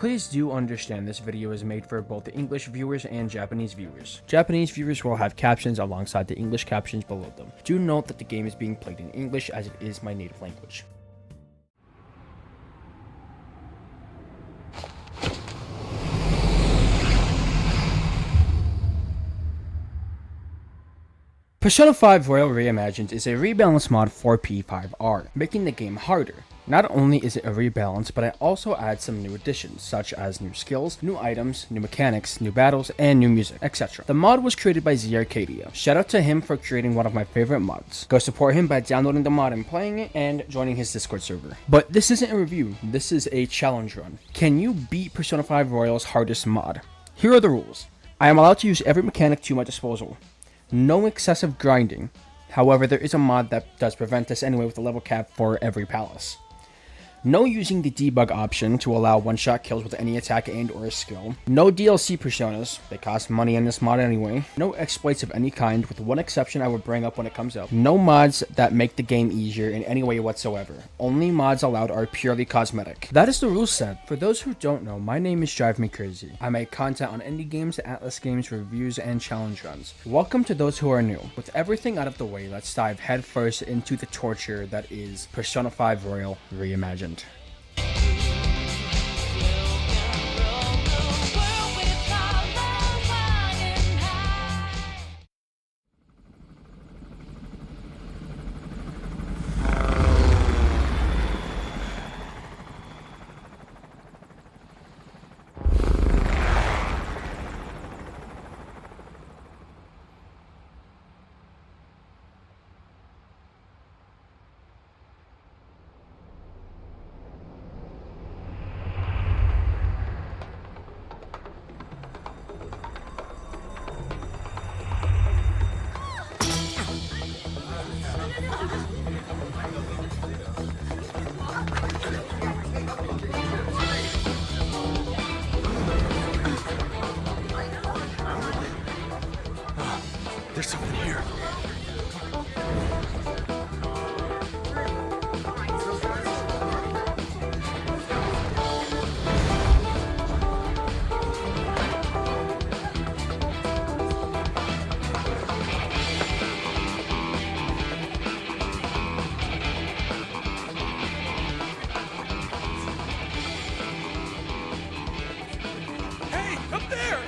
Please do understand this video is made for both the English viewers and Japanese viewers. Japanese viewers will have captions alongside the English captions below them. Do note that the game is being played in English as it is my native language. Persona 5 Royal Reimagined is a rebalance mod for P5R, making the game harder. Not only is it a rebalance, but it also adds some new additions, such as new skills, new items, new mechanics, new battles, and new music, etc. The mod was created by Z Arcadia. Shout out to him for creating one of my favorite mods. Go support him by downloading the mod and playing it, and joining his Discord server. But this isn't a review, this is a challenge run. Can you beat Persona 5 Royal's hardest mod? Here are the rules. I am allowed to use every mechanic to my disposal. No excessive grinding. However, there is a mod that does prevent this anyway with a level cap for every palace. No using the debug option to allow one-shot kills with any attack and or skill. No DLC personas, they cost money in this mod anyway. No exploits of any kind, with one exception I would bring up when it comes up. No mods that make the game easier in any way whatsoever. Only mods allowed are purely cosmetic. That is the rule set. For those who don't know, my name is Drive Me Crazy. I make content on indie games, Atlas games, reviews, and challenge runs. Welcome to those who are new. With everything out of the way, let's dive headfirst into the torture that is Persona 5 Royal Reimagined. There's someone here. Hey, up there!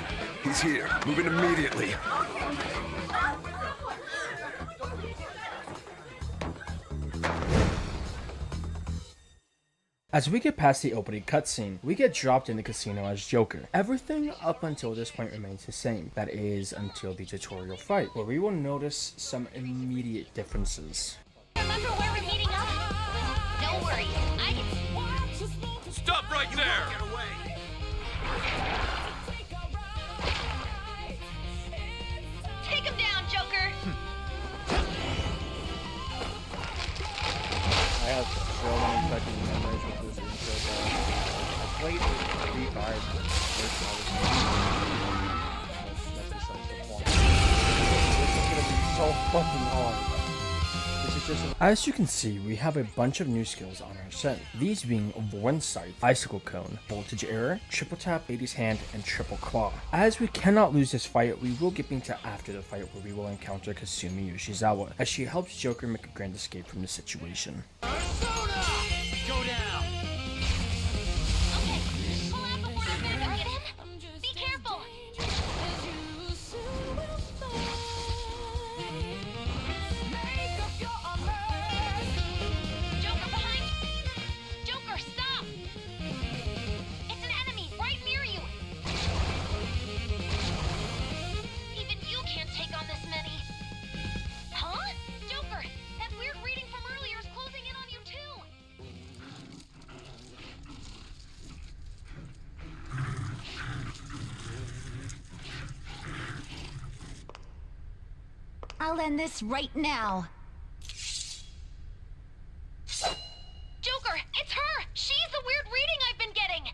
He's here. Moving immediately. As we get past the opening cutscene, we get dropped in the casino as Joker. Everything up until this point remains the same. That is, until the tutorial fight, where we will notice some immediate differences. Remember where we're meeting up? Don't worry, I can... Stop right there! Get away! Take him down, Joker! I have so many fucking memories with this intro, bro. I played P5 for the first time. That's besides the point. This is gonna be so fucking hard. As you can see, we have a bunch of new skills on our set. These being One Sight, Icicle Cone, Voltage Error, Triple Tap, Lady's Hand, and Triple Claw. As we cannot lose this fight, we will get into after the fight where we will encounter Kasumi Yoshizawa, as she helps Joker make a grand escape from the situation. Go down! Okay, pull out before the phantom get in. Be careful! Joker behind you! Joker, stop! It's an enemy right near you! Even you can't take on this many! Huh? Joker, that weird reading from earlier is closing in on you too! I'll end this right now. Joker, it's her! She's the weird reading I've been getting!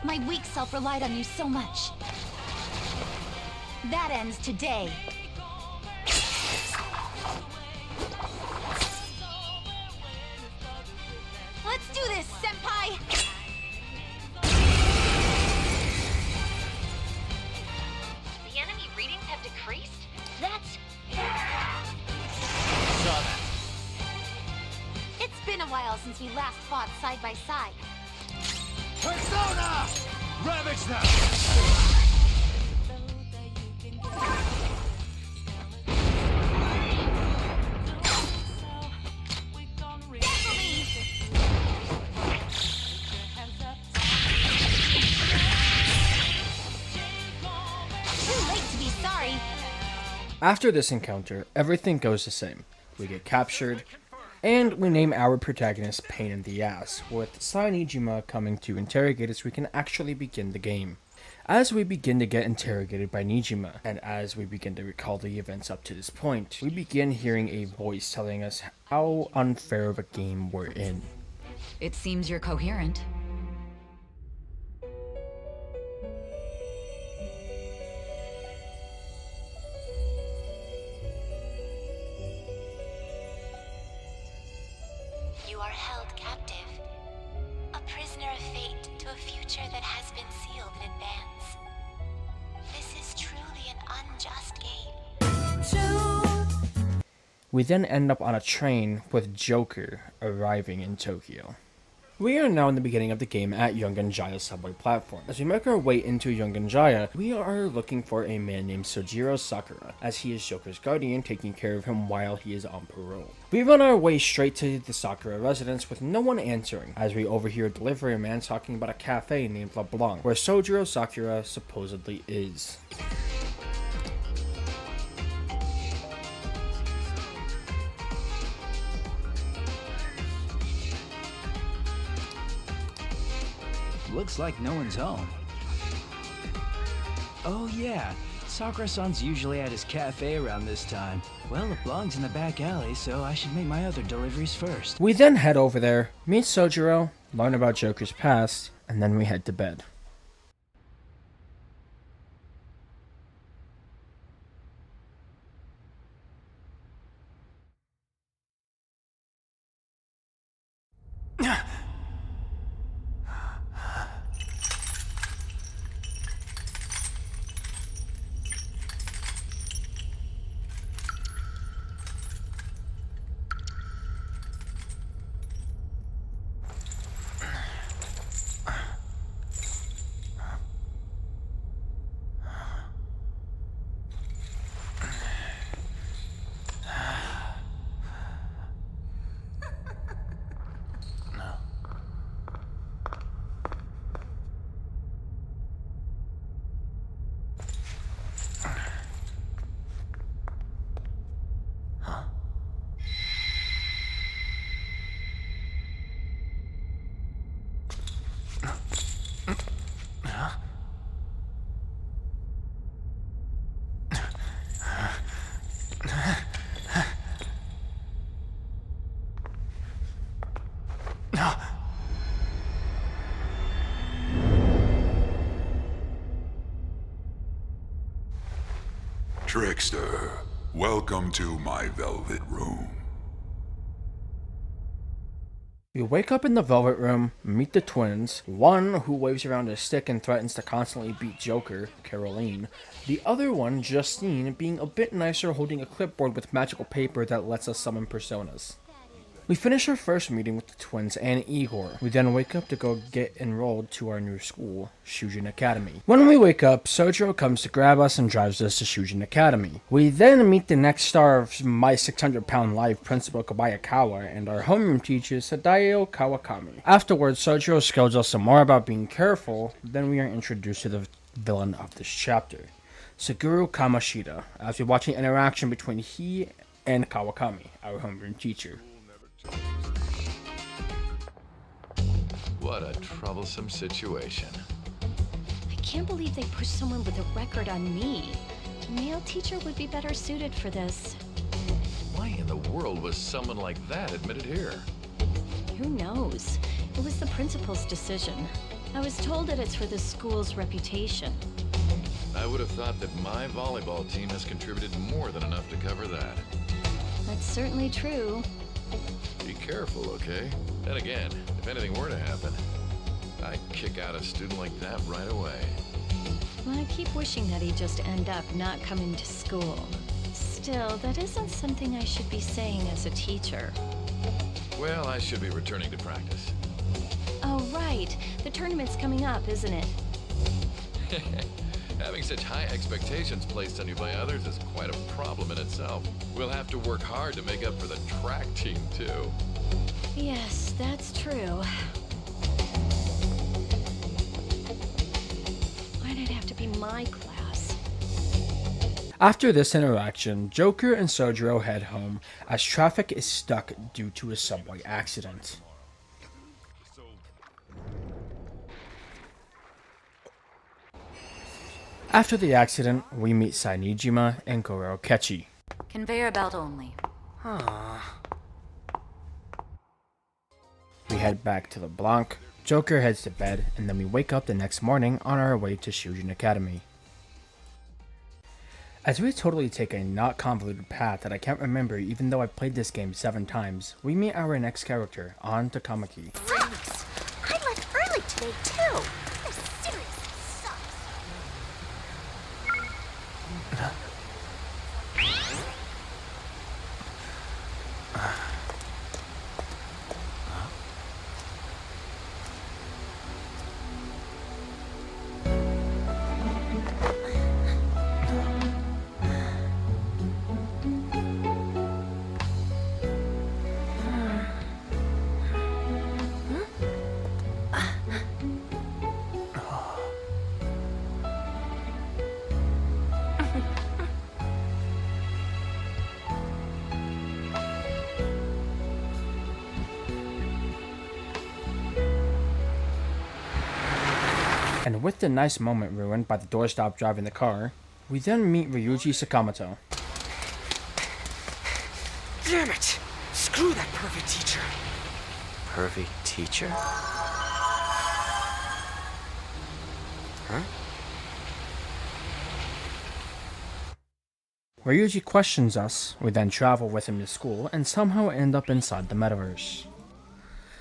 My weak self relied on you so much. That ends today. Let's do this, senpai! The enemy readings have decreased? That's... Saw that. It's been a while since we last fought side by side. Persona! Ravage them! After this encounter, everything goes the same. We get captured, and we name our protagonist Pain in the Ass, with Sai Nijima coming to interrogate us so we can actually begin the game. As we begin to get interrogated by Nijima, and as we begin to recall the events up to this point, we begin hearing a voice telling us how unfair of a game we're in. It seems you're coherent. You are held captive, a prisoner of fate to a future that has been sealed in advance. This is truly an unjust game. We then end up on a train with Joker arriving in Tokyo. We are now in the beginning of the game at Yongan-Jaya subway platform. As we make our way into Yongan-Jaya, we are looking for a man named Sojiro Sakura, as he is Joker's guardian, taking care of him while he is on parole. We run our way straight to the Sakura residence with no one answering, as we overhear a delivery man talking about a cafe named LeBlanc, where Sojiro Sakura supposedly is. Looks like no one's home. Oh yeah, Sakura-san's usually at his cafe around this time. Well, LeBlanc's in the back alley, so I should make my other deliveries first. We then head over there, meet Sojiro, learn about Joker's past, and then we head to bed. Trickster, welcome to my velvet room. We wake up in the Velvet Room, meet the twins, one who waves around a stick and threatens to constantly beat Joker, Caroline, the other one, Justine, being a bit nicer holding a clipboard with magical paper that lets us summon personas. We finish our first meeting with the twins and Igor. We then wake up to go get enrolled to our new school, Shujin Academy. When we wake up, Sojiro comes to grab us and drives us to Shujin Academy. We then meet the next star of My 600-Pound Life, Principal Kobayakawa, and our homeroom teacher, Sadayo Kawakami. Afterwards, Sojiro scolds us some more about being careful, then we are introduced to the villain of this chapter, Suguru Kamoshida, as we watch an interaction between he and Kawakami, our homeroom teacher. What a troublesome situation. I can't believe they pushed someone with a record on me. A male teacher would be better suited for this. Why in the world was someone like that admitted here? Who knows? It was the principal's decision. I was told that it's for the school's reputation. I would have thought that my volleyball team has contributed more than enough to cover that. That's certainly true. Be careful, okay? Then again, if anything were to happen, I'd kick out a student like that right away. I keep wishing that he'd just end up not coming to school. Still, that isn't something I should be saying as a teacher. Well, I should be returning to practice. Oh, right. The tournament's coming up, isn't it? Having such high expectations placed on you by others is quite a problem in itself. We'll have to work hard to make up for the track team, too. Yes, that's true. Why'd it have to be my class? After this interaction, Joker and Sojiro head home as traffic is stuck due to a subway accident. After the accident, we meet Sainijima and Goro Kechi. Conveyor belt only. We head back to LeBlanc, Joker heads to bed, and then we wake up the next morning on our way to Shujin Academy. As we totally take a not convoluted path that I can't remember even though I've played this game 7 times, we meet our next character, An Takamaki. Thanks. I left early today, too. This seriously sucks. And with the nice moment ruined by the doorstop driving the car, we then meet Ryuji Sakamoto. Damn it! Screw that pervy teacher! Pervy teacher? Huh? Ryuji questions us, we then travel with him to school, and somehow end up inside the Metaverse.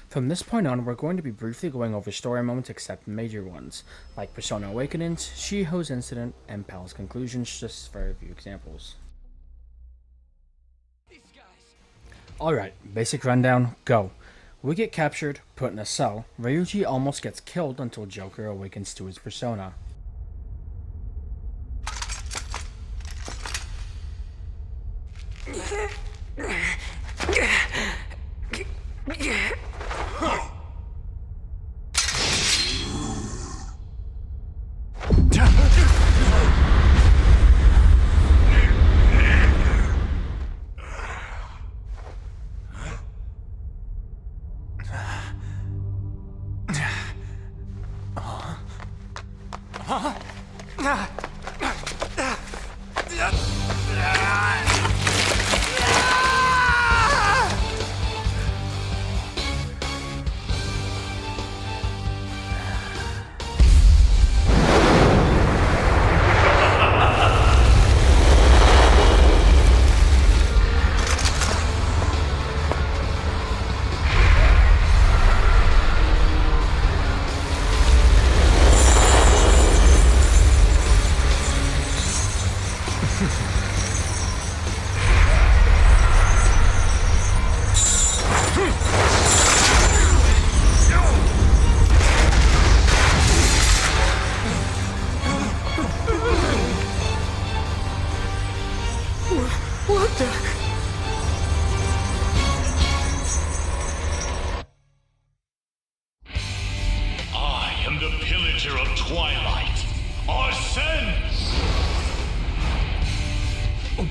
From this point on, we're going to be briefly going over story moments except major ones, like Persona Awakenings, Shiho's incident, and Pal's conclusions, just for a few examples. Alright, basic rundown, go. We get captured, put in a cell, Ryuji almost gets killed until Joker awakens to his persona.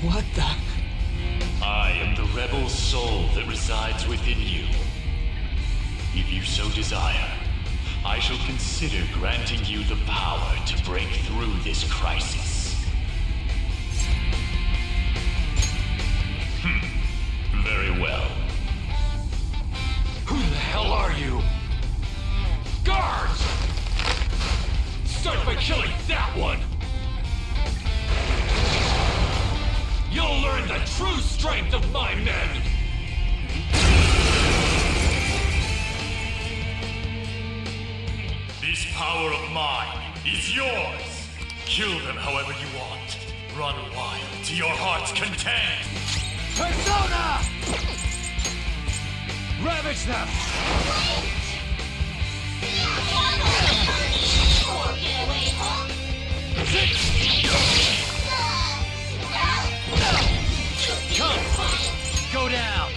What the? I am the rebel soul that resides within you. If you so desire, I shall consider granting you the power to break through this crisis. Very well. Who the hell are you? Guards! killing that one! You'll learn the true strength of my men! This power of mine is yours! Kill them however you want. Run wild to your heart's content! Persona! Ravage them! Come! Go down!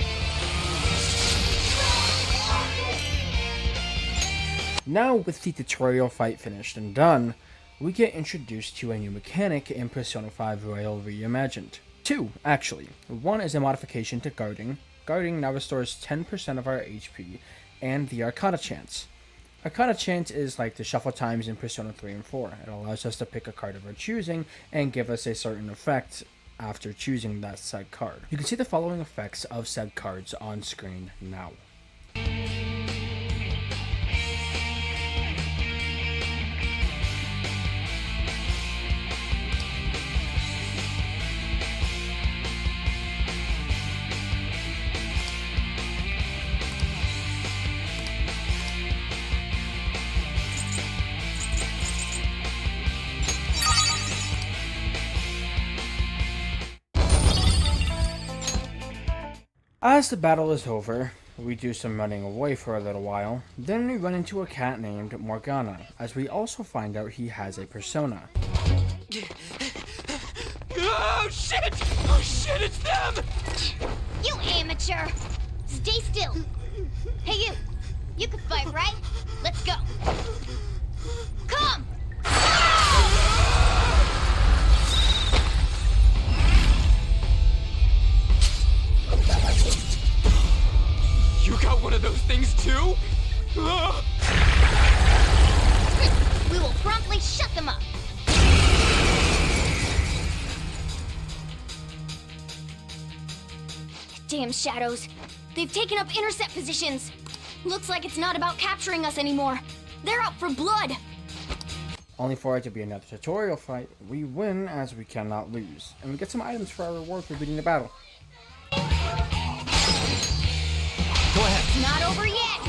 Now, with the tutorial fight finished and done, we get introduced to a new mechanic in Persona 5 Royal Reimagined. Two, actually. One is a modification to guarding. Guarding now restores 10% of our HP, and the Arcana Chance. Arcana Chance is like the shuffle times in Persona 3 and 4. It allows us to pick a card of our choosing and give us a certain effect after choosing that said card. You can see the following effects of said cards on screen now. As the battle is over, we do some running away for a little while, then we run into a cat named Morgana, as we also find out he has a persona. Oh shit! Oh shit, it's them! You amateur! Stay still! Hey you! You can fight, right? Let's go! Come! You got one of those things too? We will promptly shut them up! Damn shadows! They've taken up intercept positions! Looks like it's not about capturing us anymore. They're out for blood! Only for it to be another tutorial fight, we win as we cannot lose, and we get some items for our reward for beating the battle. Go ahead. It's not over yet!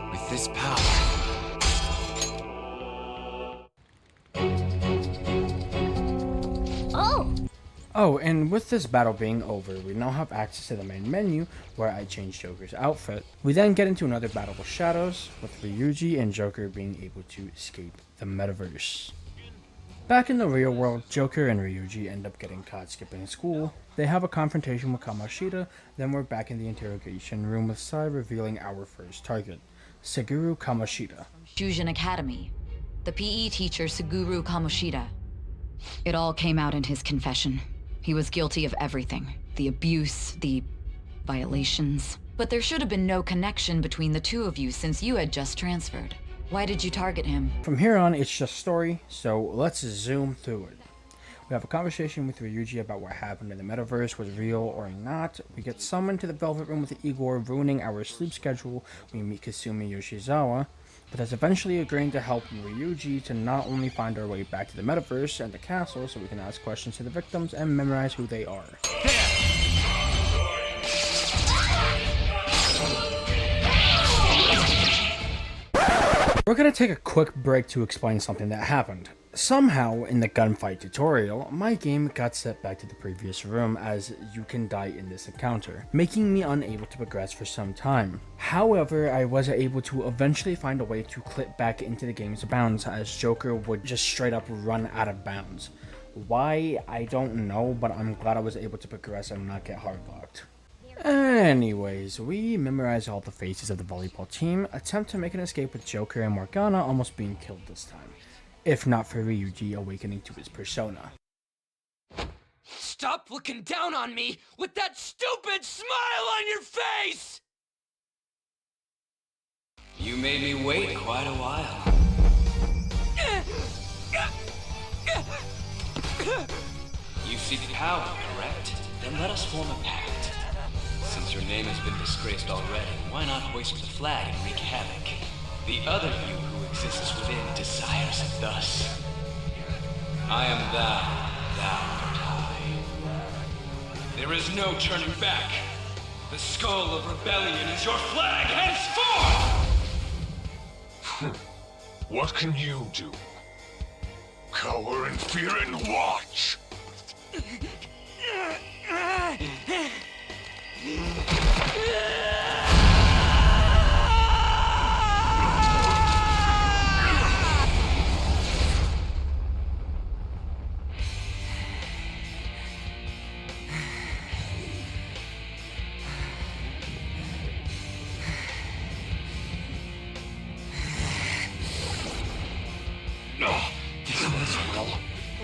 With this power. Oh, and with this battle being over, we now have access to the main menu, where I change Joker's outfit. We then get into another battle with Shadows, with Ryuji and Joker being able to escape the Metaverse. Back in the real world, Joker and Ryuji end up getting caught skipping school. They have a confrontation with Kamoshida, then we're back in the interrogation room with Sai revealing our first target, Suguru Kamoshida. Shujin Academy. The PE teacher Suguru Kamoshida. It all came out in his confession. He was guilty of everything. The abuse, the violations. But there should have been no connection between the two of you since you had just transferred. Why did you target him? From here on, it's just story, so let's zoom through it. We have a conversation with Ryuji about what happened in the Metaverse was real or not. We get summoned to the Velvet Room with Igor, ruining our sleep schedule. We meet Kasumi Yoshizawa, but is eventually agreeing to help Ryuji to not only find our way back to the Metaverse and the castle so we can ask questions to the victims and memorize who they are. We're gonna take a quick break to explain something that happened. Somehow, in the gunfight tutorial, my game got set back to the previous room as you can die in this encounter, making me unable to progress for some time. However, I was able to eventually find a way to clip back into the game's bounds as Joker would just straight up run out of bounds. Why, I don't know, but I'm glad I was able to progress and not get hardlocked. Anyways, we memorize all the faces of the volleyball team, attempt to make an escape with Joker and Morgana almost being killed this time. If not for Ryuji awakening to his persona. Stop looking down on me with that stupid smile on your face! You made me wait quite a while. Seek power, correct? Then let us form a pact. Since your name has been disgraced already, why not hoist the flag and wreak havoc? The other you who exists within desires it thus. I am thou art I. There is no turning back. The skull of rebellion is your flag henceforth! What can you do? Cower in fear and watch!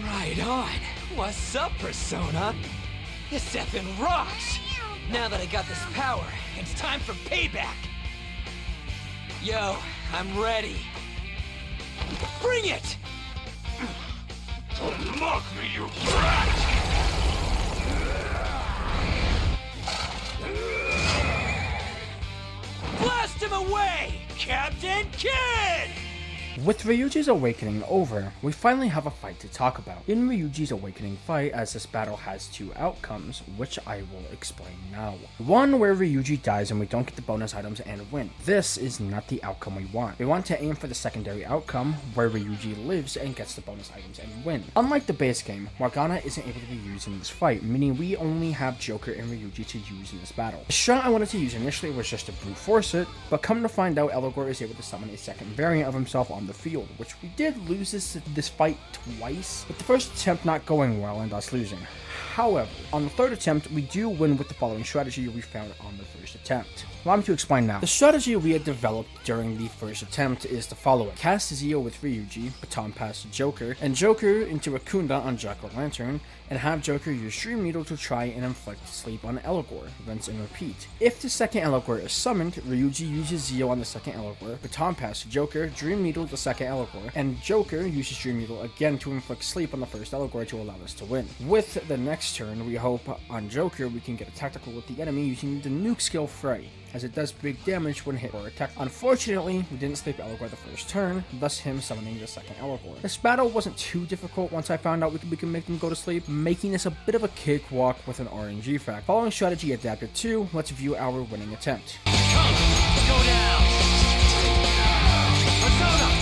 Right on. What's up, Persona? This effing rocks! Now that I got this power, it's time for payback! Yo, I'm ready. Bring it! Don't mock me, you brat! Blast him away, Captain Kid! With Ryuji's awakening over, we finally have a fight to talk about. In Ryuji's awakening fight, as this battle has two outcomes, which I will explain now. One where Ryuji dies and we don't get the bonus items and win. This is not the outcome we want. We want to aim for the secondary outcome, where Ryuji lives and gets the bonus items and win. Unlike the base game, Morgana isn't able to be used in this fight, meaning we only have Joker and Ryuji to use in this battle. The strat I wanted to use initially was just to brute force it, but come to find out Elgor is able to summon a second variant of himself on the field, which we did lose this fight twice, with the first attempt not going well and us losing. However, on the third attempt, we do win with the following strategy we found on the first attempt. Allow me to explain now. The strategy we had developed during the first attempt is the following. Cast Zio with Ryuji, baton pass to Joker, and Joker into Akunda on Jack-o'-lantern, and have Joker use Dream Needle to try and inflict sleep on Elgor, rinse and repeat. If the second Elgor is summoned, Ryuji uses Zio on the second Elgor, baton pass to Joker, Dream Needle the second Elgor, and Joker uses Dream Needle again to inflict sleep on the first Elgor to allow us to win. With the next turn, we hope on Joker we can get a tactical with the enemy using the nuke skill Frey, as it does big damage when hit or attacked. Unfortunately, we didn't sleep Elgor the first turn, thus him summoning the second Elgor. This battle wasn't too difficult once I found out we can make them go to sleep, making this a bit of a cakewalk with an RNG fact. Following strategy adapted to, let's view our winning attempt. Come, go down! Persona!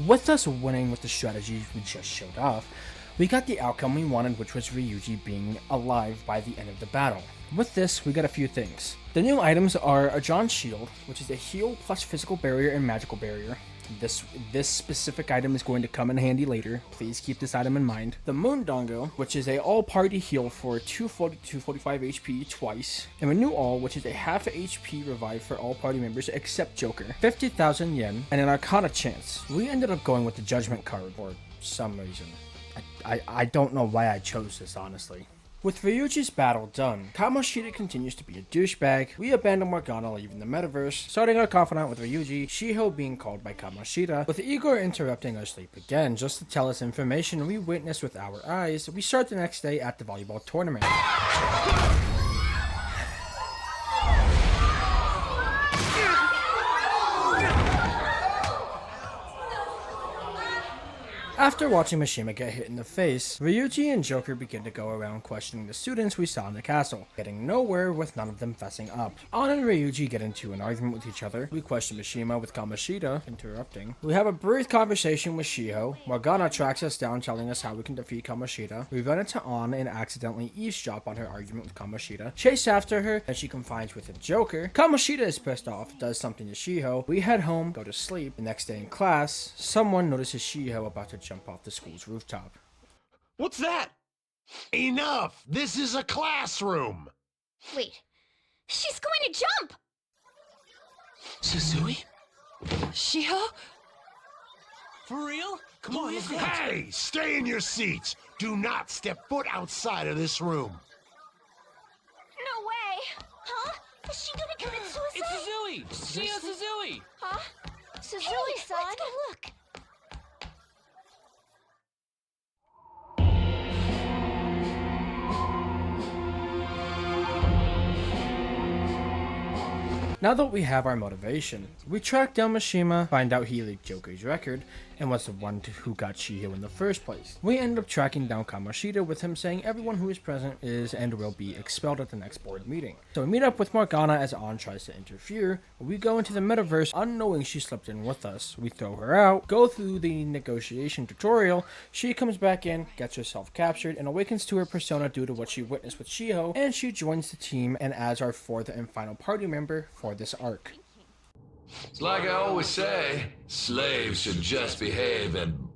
With us winning with the strategies we just showed off, We got the outcome we wanted, which was Ryuji being alive by the end of the battle. With this, we got a few things. The new items are a John Shield, which is a heal plus physical barrier and magical barrier. This specific item is going to come in handy later. Please keep this item in mind. The Moon Dongo, which is a all-party heal for 245 HP twice. And a new all, which is a half HP revive for all party members except Joker. 50,000 yen, and an Arcana chance. We ended up going with the Judgment card for some reason. I don't know why I chose this, honestly. With Ryuji's battle done, Kamoshida continues to be a douchebag. We abandon Morgana leaving the metaverse, starting our confidant with Ryuji, Shiho being called by Kamoshida, with Igor interrupting our sleep again just to tell us information we witnessed with our eyes. We start the next day at the volleyball tournament. After watching Mishima get hit in the face, Ryuji and Joker begin to go around questioning the students we saw in the castle, getting nowhere with none of them fessing up. An and Ryuji get into an argument with each other. We question Mishima with Kamoshida interrupting. We have a brief conversation with Shiho. Morgana tracks us down telling us how we can defeat Kamoshida. We run into An and accidentally eavesdrop on her argument with Kamoshida. Chase after her, and she confides with the Joker. Kamoshida is pissed off, does something to Shiho. We head home, go to sleep. The next day in class, someone notices Shiho about to jump off the school's rooftop. What's that? Enough! This is a classroom! Wait, she's going to jump! Suzui? Shiho? For real? Come on, let's go. Hey! Stay in your seats! Do not step foot outside of this room! No way! Huh? Is she gonna commit suicide? It's Suzui! Shiho Suzui! Huh? Suzui-san? Let's go look! Now that we have our motivation, we track down Mishima, find out he leaked Joker's record, and was the one who got Shiho in the first place. We end up tracking down Kamoshida with him saying everyone who is present is and will be expelled at the next board meeting. So we meet up with Morgana as An tries to interfere. We go into the metaverse unknowing she slipped in with us. We throw her out, go through the negotiation tutorial, she comes back in, gets herself captured, and awakens to her persona due to what she witnessed with Shiho, and she joins the team and adds our fourth and final party member for this arc. It's like I always say, slaves should just behave and...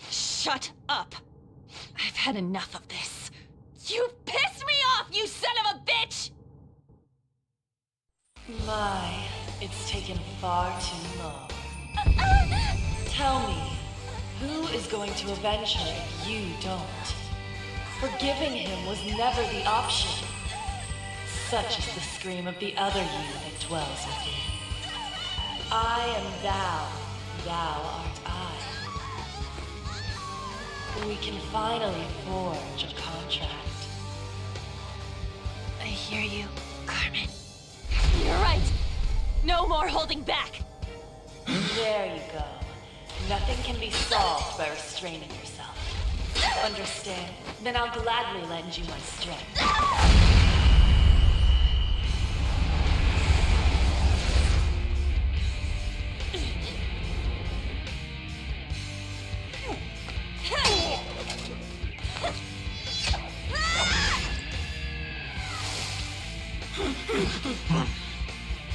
Shut up! I've had enough of this. You pissed me off, you son of a bitch! My, it's taken far too long. Tell me, who is going to avenge her if you don't? Forgiving him was never the option. Such is the scream of the other you that dwells within. I am thou, thou art I. We can finally forge a contract. I hear you, Carmen. You're right! No more holding back! There you go. Nothing can be solved by restraining yourself. Understand? Then I'll gladly lend you my strength.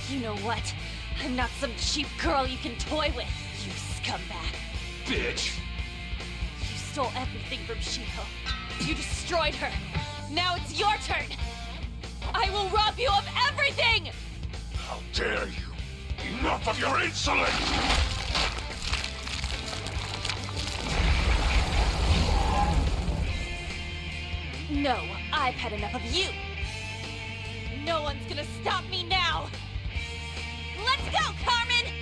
You know what? I'm not some cheap girl you can toy with, you scumbag. Bitch! You stole everything from Shiho. You destroyed her. Now it's your turn. I will rob you of everything! How dare you! Enough of your insolence! No, I've had enough of you. No one's gonna stop me now. Let's go, Carmen!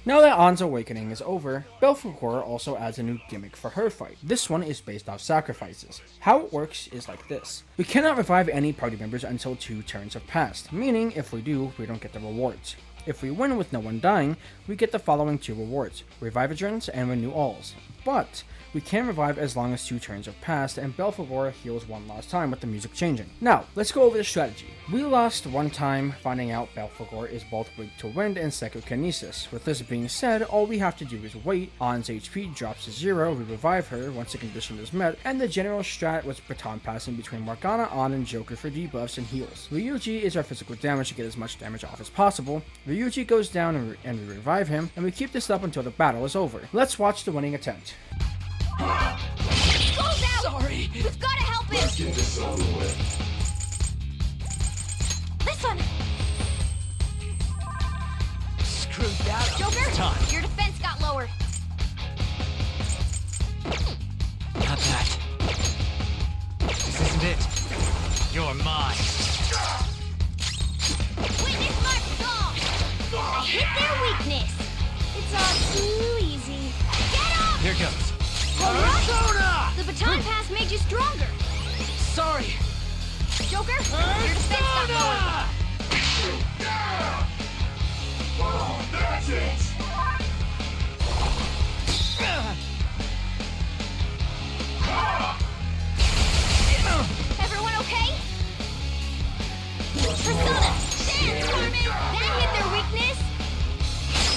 Now that An's awakening is over, Belphegor also adds a new gimmick for her fight. This one is based off sacrifices. How it works is like this. We cannot revive any party members until 2 turns have passed, meaning if we do, we don't get the rewards. If we win with no one dying, we get the following 2 rewards: Revive Adrenaline and Renew Alls. but we can revive as long as 2 turns have passed, and Belphegor heals 1 last time with the music changing. Now, let's go over the strategy. We lost 1 time finding out Belphegor is both weak to wind and psychokinesis. With this being said, all we have to do is wait, Ann's HP drops to 0, we revive her once the condition is met, and the general strat was baton passing between Morgana, Ann, and Joker for debuffs and heals. Ryuji is our physical damage to get as much damage off as possible. Ryuji goes down and we revive him, and we keep this up until the battle is over. Let's watch the winning attempt. Skull's out! Sorry. We've gotta help him! Let's get this over with. Listen! Screwed that up. Joker, Time. your defense got lowered. Not that. This isn't it. You're mine. Witness my song! I hit their weakness. It's all too easy. Get up! Here goes. Alright! The baton pass made you stronger. Sorry. Joker, your defense got lowered. Oh, that's it! Everyone okay? Persona! Dance, Carmen! That hit their weakness!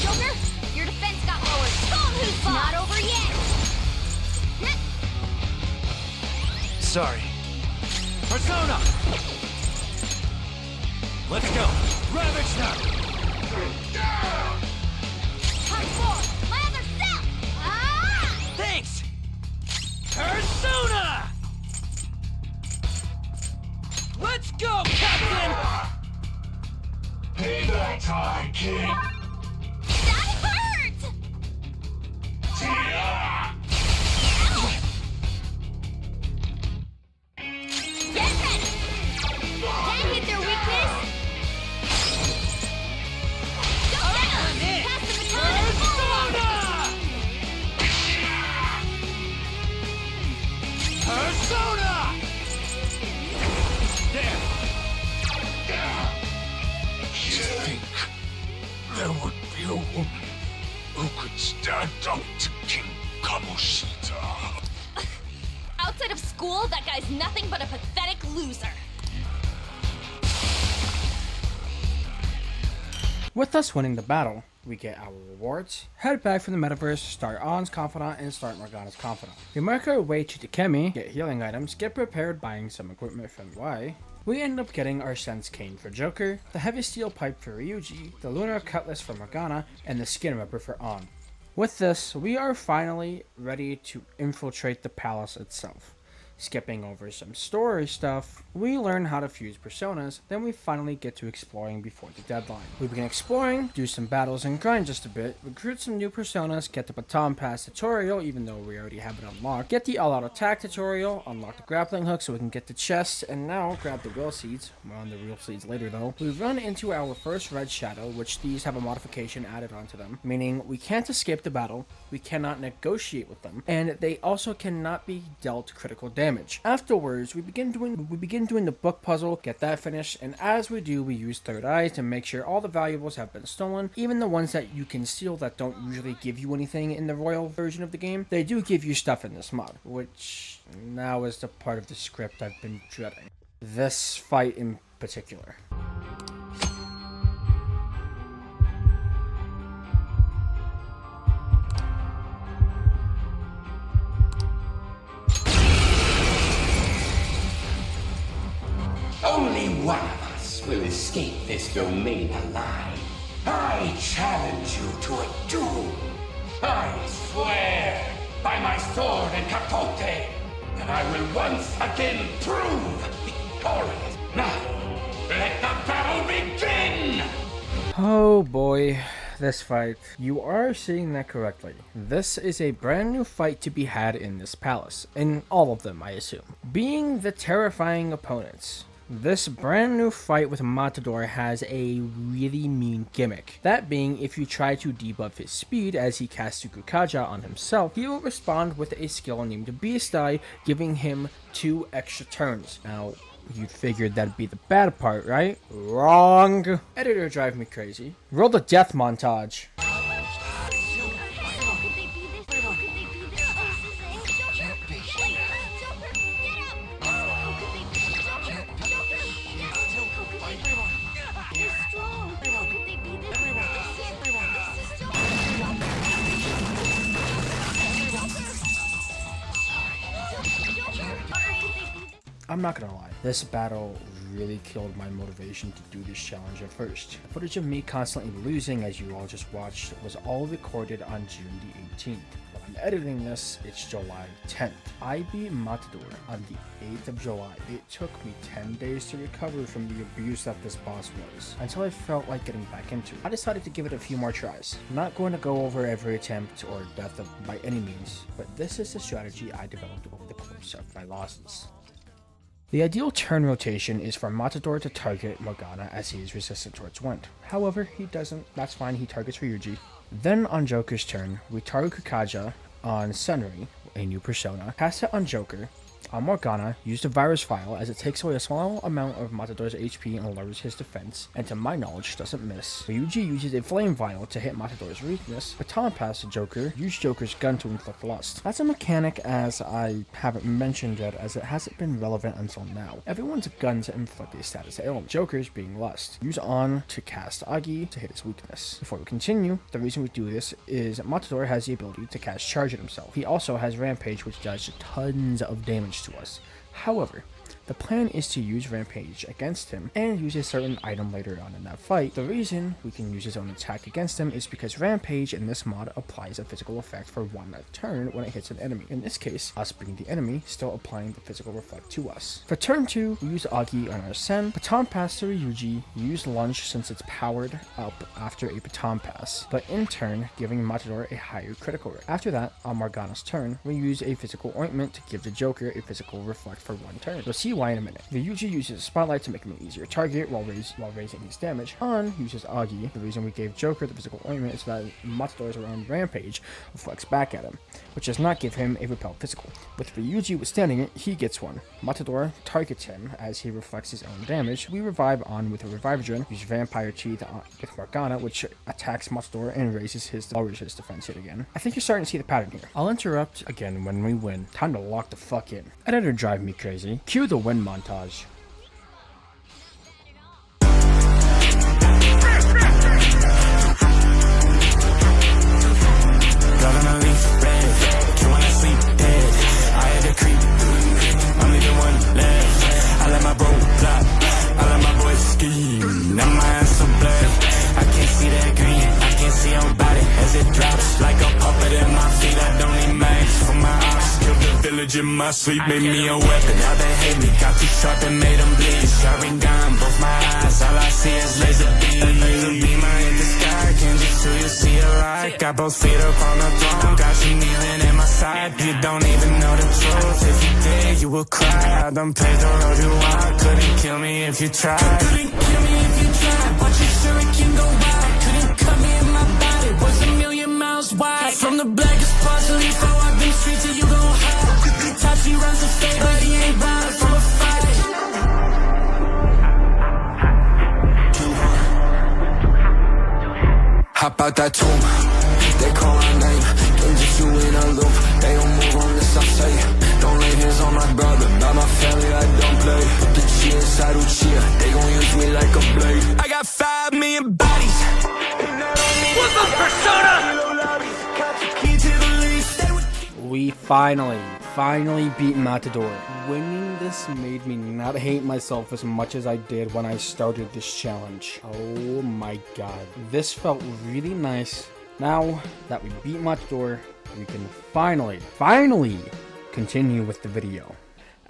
Joker, your defense got lowered. It's not over yet! Sorry. Persona! Let's go. Ravage now! Part 4! My other self! Ah! Thanks! Persona! Let's go, Captain! Payback time, kid! That hurt! Get ready! That hit their weakness! Go down! Pass the baton and Persona! There! You think there would be a woman who could stand up to King Kamoshida? Outside of school, that guy's nothing but a pathetic loser. With us winning the battle, we get our rewards, head back from the Metaverse, start Ann's Confidant, and start Morgana's Confidant. We make our way to Takemi, get healing items, get prepared buying some equipment from Y. We end up getting our Sense Cane for Joker, the Heavy Steel Pipe for Ryuji, the Lunar Cutlass for Morgana, and the Skin Ripper for Ann. With this, we are finally ready to infiltrate the palace itself. Skipping over some story stuff, we learn how to fuse personas, then we finally get to exploring before the deadline. We begin exploring, do some battles and grind just a bit, recruit some new personas, get the baton pass tutorial even though we already have it unlocked, get the all-out attack tutorial, unlock the grappling hook so we can get the chest, and now grab the will seeds. We're on the real seeds later though. We run into our first red shadow, which these have a modification added onto them, meaning we can't escape the battle, we cannot negotiate with them, and they also cannot be dealt critical damage. Afterwards, we begin doing the book puzzle, get that finished, and as we do, we use third eyes to make sure all the valuables have been stolen, even the ones that you can steal that don't usually give you anything in the royal version of the game. They do give you stuff in this mod, which now is the part of the script I've been dreading. This fight in particular. Only one of us will escape this domain alive. I challenge you to a duel. I swear by my sword and capote that I will once again prove victorious. Now, let the battle begin! Oh boy, this fight. You are seeing that correctly. This is a brand new fight to be had in this palace. In all of them, I assume. Being the terrifying opponents. This brand new fight with Matador has a really mean gimmick. That being, if you try to debuff his speed as he casts Sukukaja on himself, he will respond with a skill named Beast Eye, giving him 2 extra turns. Now, you figured that'd be the bad part, right? Wrong! Editor drive me crazy. Roll the death montage. I'm not gonna lie, this battle really killed my motivation to do this challenge at first. The footage of me constantly losing, as you all just watched, was all recorded on June the 18th. When I'm editing this, it's July 10th. I beat Matador on the 8th of July. It took me 10 days to recover from the abuse that this boss was, until I felt like getting back into it. I decided to give it a few more tries. I'm not going to go over every attempt or death by any means, but this is the strategy I developed over the course of my losses. The ideal turn rotation is for Matador to target Morgana as he is resistant towards wind. However, he doesn't. That's fine, he targets Ryuji. Then on Joker's turn, we target Kukaja on Senri, a new persona, cast it on Joker. On Morgana, use the virus file as it takes away a small amount of Matador's HP and lowers his defense, and to my knowledge doesn't miss. Ryuji uses a flame vial to hit Matador's weakness. Baton pass to Joker, use Joker's gun to inflict lust. That's a mechanic as I haven't mentioned yet, as it hasn't been relevant until now. Everyone's guns inflict a status ailment, Joker's being lust. Use on to cast Agi to hit his weakness. Before we continue, the reason we do this is Matador has the ability to cast charge at himself. He also has rampage, which does tons of damage to us. However, the plan is to use Rampage against him and use a certain item later on in that fight. The reason we can use his own attack against him is because Rampage in this mod applies a physical effect for one turn when it hits an enemy. In this case, us being the enemy, still applying the physical reflect to us. For turn 2, we use Agi on our Sen, Baton Pass to Ryuji, use Lunge since it's powered up after a Baton Pass, but in turn giving Matador a higher critical rate. After that, on Morgana's turn, we use a physical ointment to give the Joker a physical reflect for one turn. You'll see why in a minute. Ryuji uses Spotlight to make him an easier target while raising his damage. Han uses Agi. The reason we gave Joker the physical ointment is that Matador's own Rampage reflects back at him, which does not give him a repel physical. With Ryuji withstanding it, he gets one. Matador targets him as he reflects his own damage. We revive on with a Revivadron, use Vampire Teeth with Morgana, which attacks Matador and lowers his defense hit again. I think you're starting to see the pattern here. I'll interrupt again when we win. Time to lock the fuck in. Editor drive me crazy. Cue the win montage. In my sleep made me a weapon. Now they hate me, got too sharp and made them bleed. Sharingan, both my eyes, all I see is laser beam. Laser beam, I hit the sky, can't you see you see a light? Got both feet up on the throne, got you kneeling at my side. You don't even know the truth, if you did, you would cry. I done paved the road you walk, couldn't kill me if you tried. Couldn't kill me if you tried, watch your shuriken go wide. Couldn't cut me in my body, was a million miles wide. From the blackest parts of Leaf, I walk them streets till you gon' hide. He runs the fade, but he ain't running from a fight. Hop out that tomb, they call my name. Can't just you in a loop, they don't move on this, I say. Don't lay hands on my brother, not my family, I don't play. Put the G inside Uchiha, they gon' use me like a blade. I got 5 million bodies. What's up, Persona? We finally beat Matador. Winning this made me not hate myself as much as I did when I started this challenge. Oh my god. This felt really nice. Now that we beat Matador, we can finally continue with the video.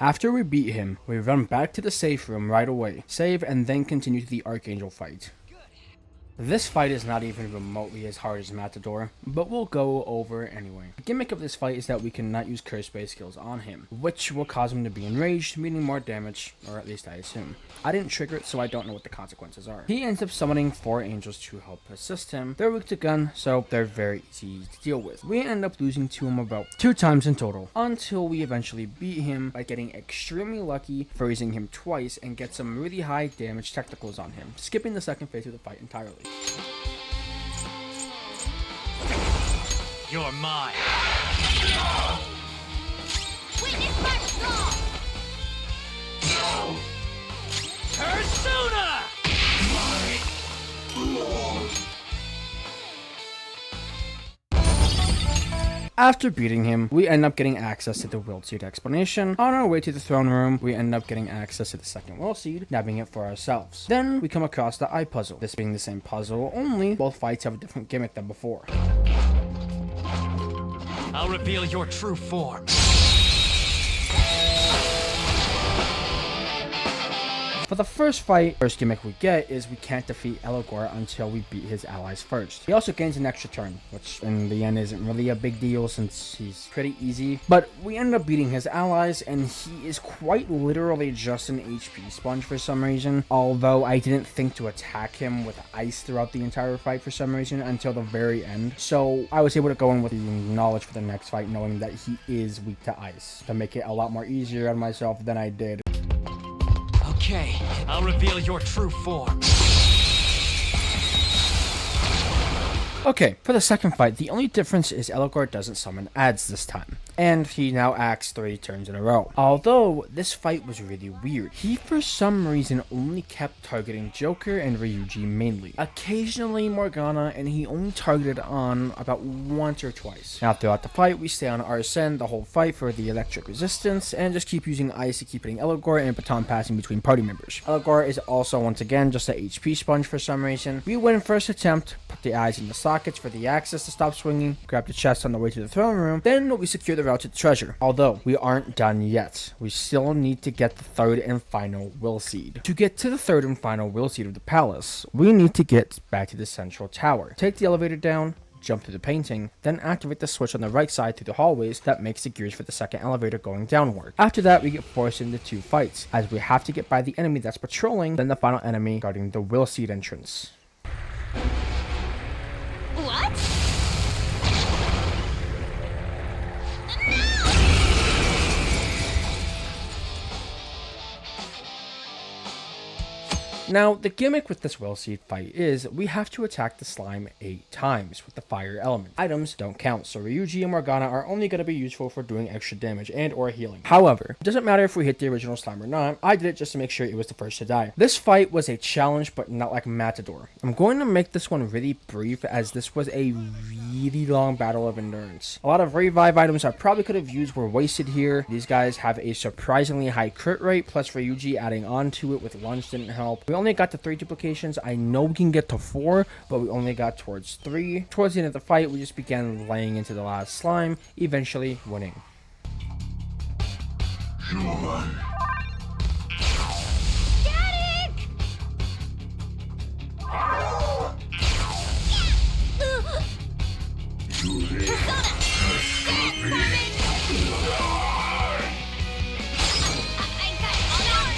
After we beat him, we run back to the safe room right away, save, and then continue to the Archangel fight. This fight is not even remotely as hard as Matador, but we'll go over anyway. The gimmick of this fight is that we cannot use curse-based skills on him, which will cause him to be enraged, meaning more damage, or at least I assume. I didn't trigger it, so I don't know what the consequences are. He ends up summoning 4 angels to help assist him. They're weak to gun, so they're very easy to deal with. We end up losing to him about 2 times in total, until we eventually beat him by getting extremely lucky, freezing him twice, and get some really high damage technicals on him, skipping the second phase of the fight entirely. You're mine. Witness my soul! Persona! After beating him, we end up getting access to the Will Seed explanation. On our way to the throne room, we end up getting access to the second Will Seed, nabbing it for ourselves. Then we come across the eye puzzle, this being the same puzzle, only both fights have a different gimmick than before. I'll reveal your true form. For the first gimmick we get is we can't defeat Elogor until we beat his allies first. He also gains an extra turn, which in the end isn't really a big deal since he's pretty easy. But we end up beating his allies, and he is quite literally just an HP sponge for some reason. Although I didn't think to attack him with ice throughout the entire fight for some reason until the very end. So I was able to go in with the knowledge for the next fight, knowing that he is weak to ice, to make it a lot more easier on myself than I did. Okay, I'll reveal your true form. Okay, for the second fight, the only difference is Elogor doesn't summon ads this time, and he now acts 3 turns in a row. Although, this fight was really weird. He for some reason only kept targeting Joker and Ryuji mainly. Occasionally Morgana, and he only targeted on about once or twice. Now throughout the fight, we stay on Arsene the whole fight for the electric resistance, and just keep using ice to keep hitting Elogor and baton passing between party members. Elogor is also once again just a HP sponge for some reason. We win first attempt, put the eyes in the sockets for the axis to stop swinging, grab the chest on the way to the throne room, then we secure the route to the treasure. Although, we aren't done yet. We still need to get the third and final Will Seed. To get to the third and final Will Seed of the palace, we need to get back to the central tower. Take the elevator down, jump through the painting, then activate the switch on the right side through the hallways that makes the gears for the second elevator going downward. After that, we get forced into 2 fights, as we have to get by the enemy that's patrolling, then the final enemy guarding the Will Seed entrance. What? Now, the gimmick with this Will Seed fight is we have to attack the slime 8 times with the fire element. Items don't count, so Ryuji and Morgana are only going to be useful for doing extra damage and or healing. However, it doesn't matter if we hit the original slime or not. I did it just to make sure it was the first to die. This fight was a challenge, but not like Matador. I'm going to make this one really brief, as this was a really long battle of endurance. A lot of revive items I probably could have used were wasted here. These guys have a surprisingly high crit rate, plus Ryuji adding on to it with lunge didn't help. We only got to 3 duplications. I know we can get to 4, but we only got towards 3. Towards the end of the fight, we just began laying into the last slime, eventually winning.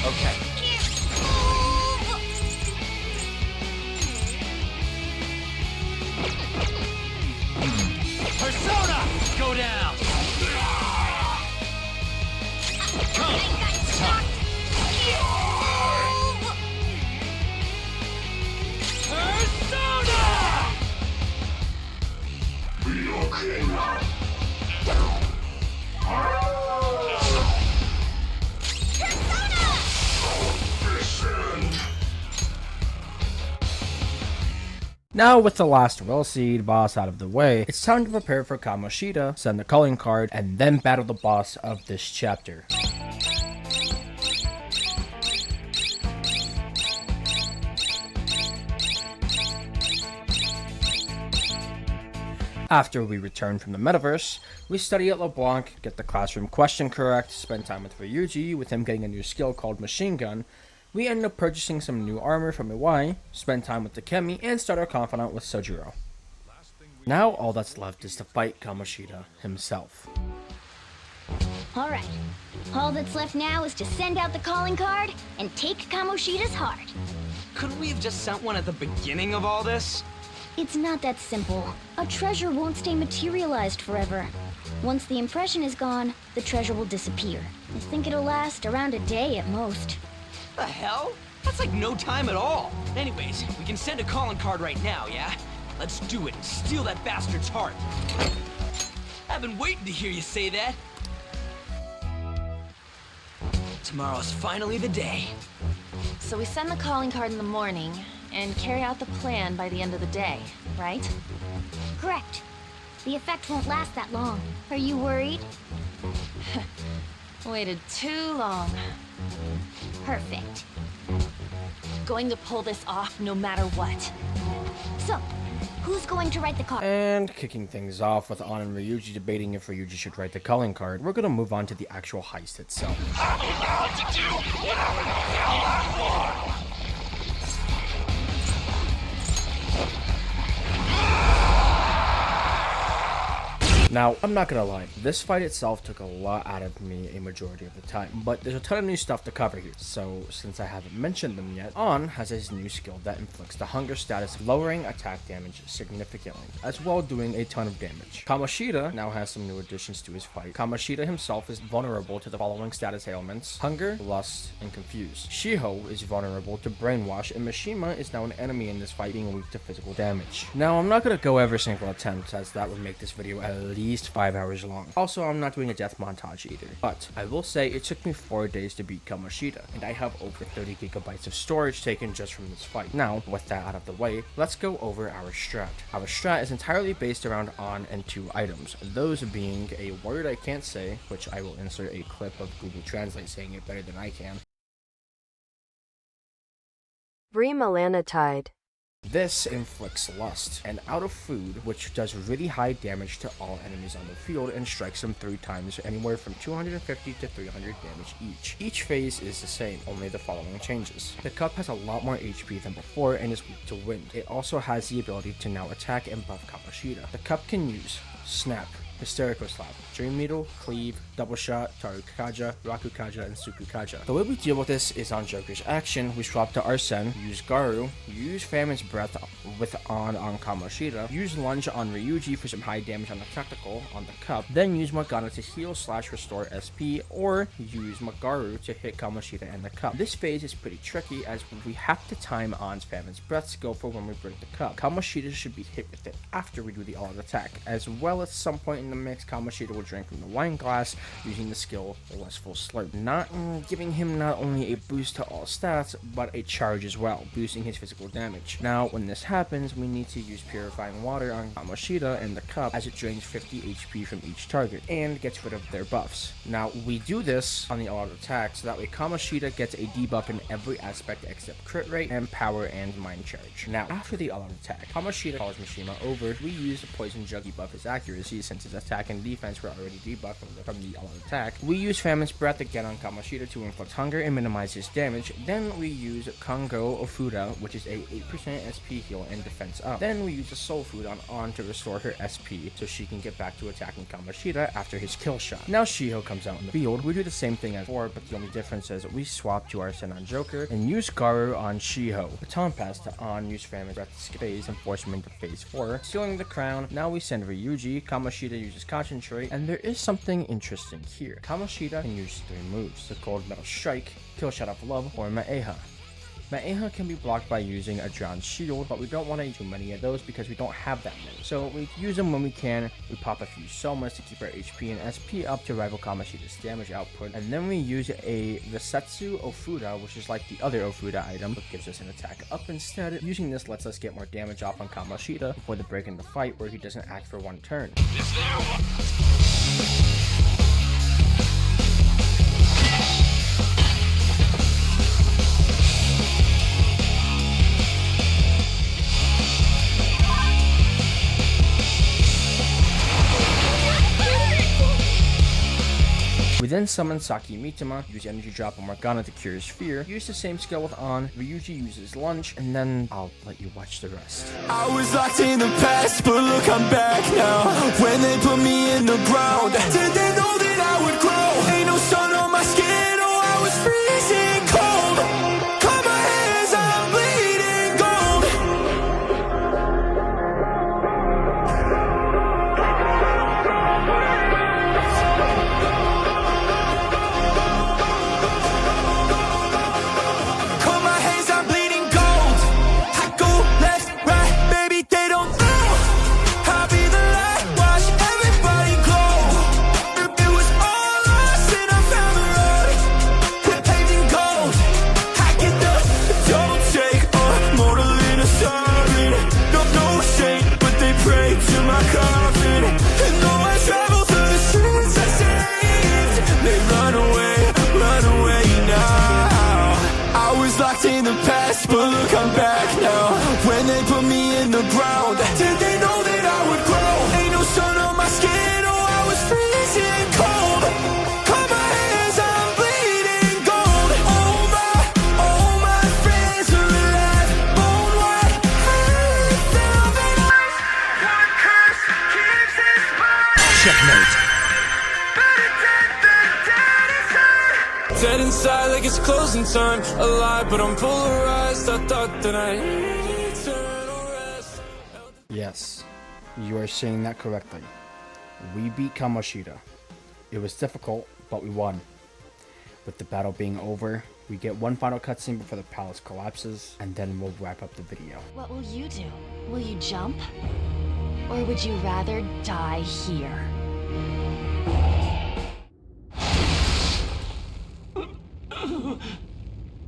Okay. Persona! Go down! Come! Persona! Be okay now. Now with the last Will Seed boss out of the way, it's time to prepare for Kamoshida, send the calling card, and then battle the boss of this chapter. After we return from the Metaverse, we study at LeBlanc, get the classroom question correct, spend time with Ryuji, with him getting a new skill called Machine Gun. We end up purchasing some new armor from Iwai, spend time with Takemi, and start our confidant with Sojiro. Now all that's left is to fight Kamoshida himself. Alright, all that's left now is to send out the calling card and take Kamoshida's heart. Couldn't we have just sent one at the beginning of all this? It's not that simple. A treasure won't stay materialized forever. Once the impression is gone, the treasure will disappear. I think it'll last around a day at most. The hell? That's like no time at all. Anyways, we can send a calling card right now, yeah? Let's do it and steal that bastard's heart. I've been waiting to hear you say that. Tomorrow's finally the day. So we send the calling card in the morning and carry out the plan by the end of the day, right? Correct. The effect won't last that long. Are you worried? Waited too long. Perfect. Going to pull this off no matter what. So, who's going to write the card? And kicking things off with An and Ryuji debating if Ryuji should write the calling card, we're gonna move on to the actual heist itself. Now, I'm not gonna lie, this fight itself took a lot out of me a majority of the time, but there's a ton of new stuff to cover here. So, since I haven't mentioned them yet, An has his new skill that inflicts the hunger status, lowering attack damage significantly, as well doing a ton of damage. Kamoshida now has some new additions to his fight. Kamoshida himself is vulnerable to the following status ailments: hunger, lust, and confuse. Shiho is vulnerable to brainwash, and Mishima is now an enemy in this fight, being weak to physical damage. Now, I'm not gonna go every single attempt, as that would make this video at least 5 hours long. Also, I'm not doing a death montage either, but I will say it took me 4 days to beat Kamoshida, and I have over 30 gigabytes of storage taken just from this fight. Now, with that out of the way, let's go over our strat. Our strat is entirely based around An and 2 items, those being a word I can't say, which I will insert a clip of Google Translate saying it better than I can. Bremelanotide. This inflicts lust, and out of food, which does really high damage to all enemies on the field and strikes them 3 times, anywhere from 250 to 300 damage each. Each phase is the same, only the following changes. The cup has a lot more HP than before and is weak to wind. It also has the ability to now attack and buff Kamoshida. The cup can use Snap, Hysterical Slap, Dream Needle, Cleave, Double Shot, Tarukaja, Rakukaja, and Sukukaja. The way we deal with this is on Joker's action. We swap to Arsene, use Garu, use Famine's Breath with on Kamoshida, use Lunge on Ryuji for some high damage on the tactical on the cup, then use Morgana to heal / restore SP, or use Magaru to hit Kamoshida and the cup. This phase is pretty tricky as we have to time An's Famine's Breath skill for when we break the cup. Kamoshida should be hit with it after we do the all-out attack, as well as some point in the mix, Kamoshida will drink from the wine glass using the skill Lustful Slurp, giving him not only a boost to all stats, but a charge as well, boosting his physical damage. Now, when this happens, we need to use Purifying Water on Kamoshida and the cup, as it drains 50 HP from each target and gets rid of their buffs. Now, we do this on the all-out attack, so that way Kamoshida gets a debuff in every aspect except crit rate and power and mind charge. Now, after the all-out attack, Kamoshida calls Mishima over. We use the Poison Jug to buff his accuracy, since his attack and defense were already debuffed from the all-out attack. We use Famine's Breath again on Kamoshida to inflict hunger and minimize his damage. Then we use Kongo Ofuda, which is a 8% SP heal and defense up. Then we use a Soul Food on An to restore her SP so she can get back to attacking Kamoshida after his kill shot. Now Shiho comes out in the field. We do the same thing as before, but the only difference is we swap to Arsene on Joker and use Garu on Shiho. Baton pass to An, use Famine's Breath to skip phase and force him into phase 4. Sealing the crown, now we send Ryuji. Kamoshida uses Concentrate, and there is something interesting here. Kamoshida can use 3 moves: the Cold Metal Strike, Kill Shot of Love, or Maeha. Maeha can be blocked by using a Drowned Shield, but we don't want to use too many of those because we don't have that move. So we use them when we can. We pop a few Somas to keep our HP and SP up to rival Kamoshida's damage output, and then we use a Resetsu Ofuda, which is like the other Ofuda item, but gives us an attack up instead. Using this lets us get more damage off on Kamoshida before the break in the fight, where he doesn't act for 1 turn. We then summon Saki Mitama, use Energy Drop on Morgana to cure his fear, use the same skill with An, Ryuji uses Lunge, and then I'll let you watch the rest. I was locked in the past, but look, I'm back now. When they put me in the ground, did they know that I would grow? Ain't no sun on my skin, oh, I was freezing cold. Cut my hands, I'm bleeding gold. Cut my hands, I'm bleeding gold. I go left, right, baby, they don't know. I'll be the light, watch everybody glow. It was all lost and I found the road. We're paved in gold. But look, I'm back now. When they put me in the ground, did they know that I would grow? Ain't no sun on my skin, oh, I was freezing cold. Cut my hands, I'm bleeding gold. All my friends are alive. Bone white, hate velvet eyes. One curse keeps us apart. Checkmate. Dead inside like it's closing time. Alive, but I'm polarized. I thought that I needed eternal rest. Yes, you are saying that correctly. We beat Kamoshida. It was difficult, but we won. With the battle being over, we get one final cutscene before the palace collapses, and then we'll wrap up the video. What will you do? Will you jump? Or would you rather die here?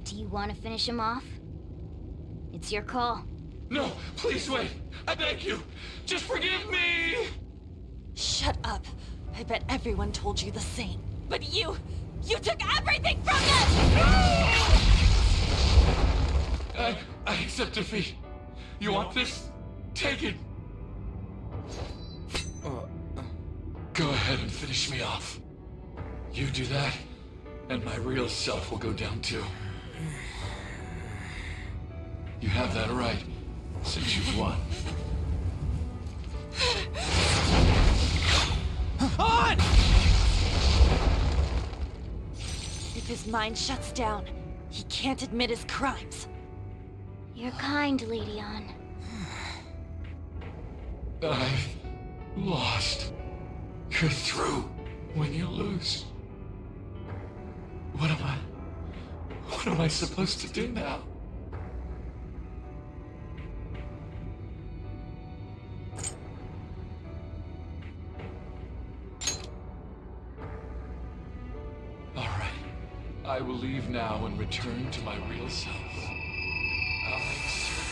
Do you want to finish him off? It's your call. No, please wait. I beg you. Just forgive me. Shut up. I bet everyone told you the same. But you took everything from them! I accept defeat. You want this? Take it. Go ahead and finish me off. You do that, and my real self will go down too. You have that right, since you've won. On! If his mind shuts down, he can't admit his crimes. You're kind, Lady Ann. I've lost. You're through when you lose. What am I supposed to do now? All right. I will leave now and return to my real self. I'll make certain.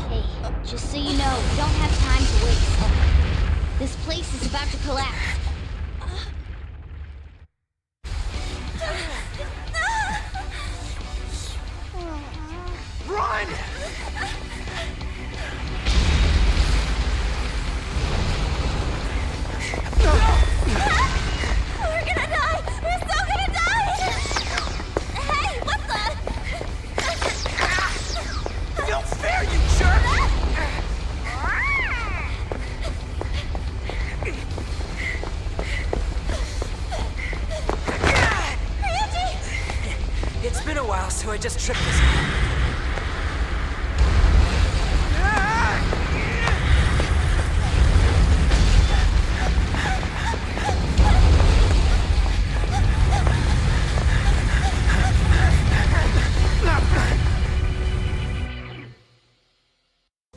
Hey, just so you know, we don't have time to waste. This place is about to collapse. Run! We're gonna die! We're so gonna die! Hey, what's that? No fair, you jerk! Ryuji! It's been a while, so I just tripped this guy.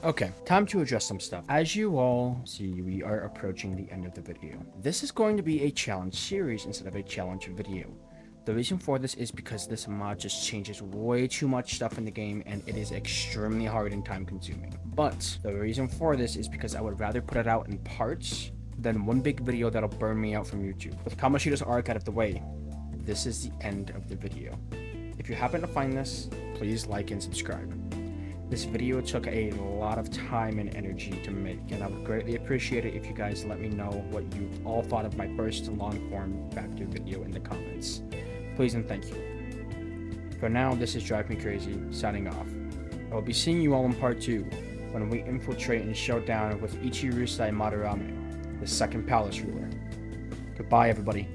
Okay, time to address some stuff. As you all see, we are approaching the end of the video. This is going to be a challenge series instead of a challenge video. The reason for this is because this mod just changes way too much stuff in the game and it is extremely hard and time consuming. But the reason for this is because I would rather put it out in parts than one big video that'll burn me out from YouTube. With Kamoshida's arc out of the way, this is the end of the video. If you happen to find this, please like and subscribe. This video took a lot of time and energy to make, and I would greatly appreciate it if you guys let me know what you all thought of my first long-form factor video in the comments. Please and thank you. For now, this is Drive Me Crazy, signing off. I will be seeing you all in part 2, when we infiltrate and show down with Ichirusai Madarame, the second palace ruler. Goodbye, everybody.